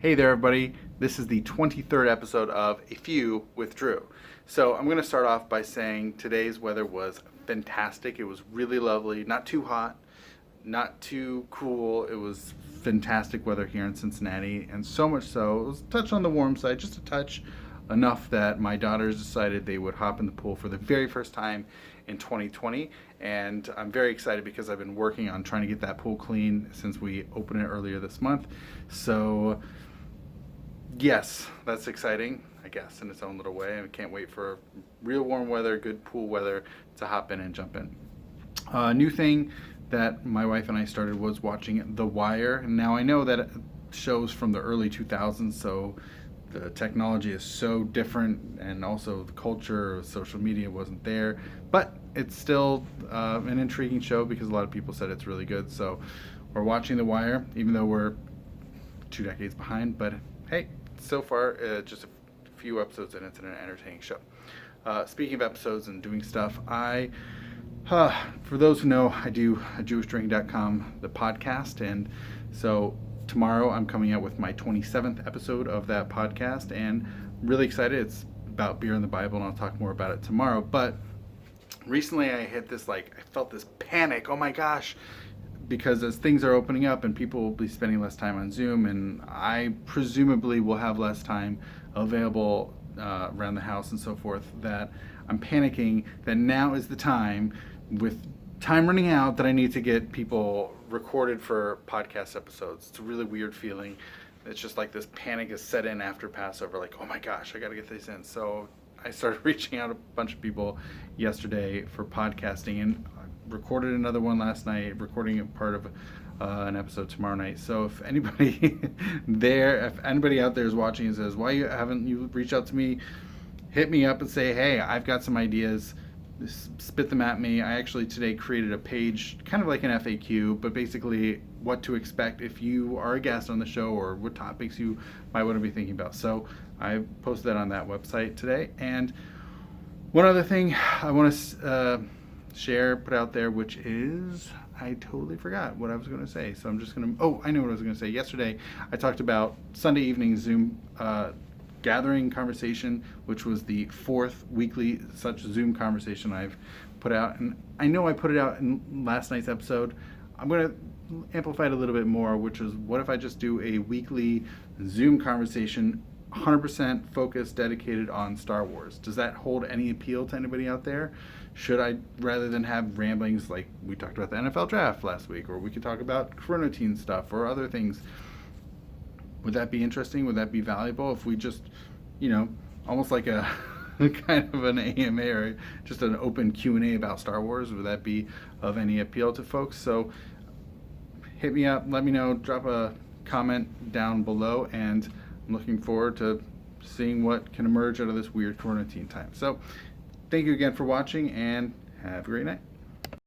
Hey there, everybody. This is the 23rd episode of A Few with Drew. So, I'm going to start off by saying today's weather was fantastic. It was really lovely, not too hot, not too cool. It was fantastic weather here in Cincinnati, and so much so, it was a touch on the warm side, just a touch, enough that my daughters decided they would hop in the pool for the very first time in 2020. And I'm very excited because I've been working on trying to get that pool clean since we opened it earlier this month. So, yes, that's exciting, I guess, in its own little way. I can't wait for real warm weather, good pool weather to hop in and jump in. New thing that my wife and I started was watching The Wire. Now, I know that shows from the early 2000s, so the technology is so different, and also the culture of social media wasn't there. But it's still an intriguing show because a lot of people said it's really good. So we're watching The Wire, even though we're 2 decades behind. But hey, so far, just a few episodes and it's an entertaining show. Speaking of episodes and doing stuff, for those who know, I do JewishDrink.com, the podcast, and so tomorrow I'm coming out with my 27th episode of that podcast, and I'm really excited. It's about beer and the Bible, and I'll talk more about it tomorrow. But recently I hit this, I felt this panic. Oh my gosh, because as things are opening up and people will be spending less time on Zoom, and I presumably will have less time available around the house and so forth, that I'm panicking that now is the time, with time running out, that I need to get people recorded for podcast episodes. It's a really weird feeling. It's just like this panic is set in after Passover, like, oh my gosh, I got to get these in. So I started reaching out to a bunch of people yesterday for podcasting, and recorded another one last night, recording a part of an episode tomorrow night. So if anybody if anybody out there is watching and says, why haven't you reached out to me, hit me up and say, hey, I've got some ideas, spit them at me. I actually today created a page, kind of like an FAQ, but basically what to expect if you are a guest on the show, or what topics you might want to be thinking about. So I posted that on that website today. And one other thing I want to put out there, which is, I totally forgot what I was going to say. So I'm just going to, I know what I was going to say. Yesterday, I talked about Sunday evening Zoom gathering conversation, which was the fourth weekly such Zoom conversation I've put out. And I know I put it out in last night's episode. I'm going to amplify it a little bit more, which is, what if I just do a weekly Zoom conversation, 100% focused, dedicated on Star Wars? Does that hold any appeal to anybody out there? Should I, rather than have ramblings like we talked about the NFL draft last week, or we could talk about Corona Teen stuff or other things, would that be interesting? Would that be valuable if we just, almost like a kind of an AMA, or just an open Q&A about Star Wars? Would that be of any appeal to folks? So hit me up, let me know, drop a comment down below, and I'm looking forward to seeing what can emerge out of this weird quarantine time. So thank you again for watching, and have a great night.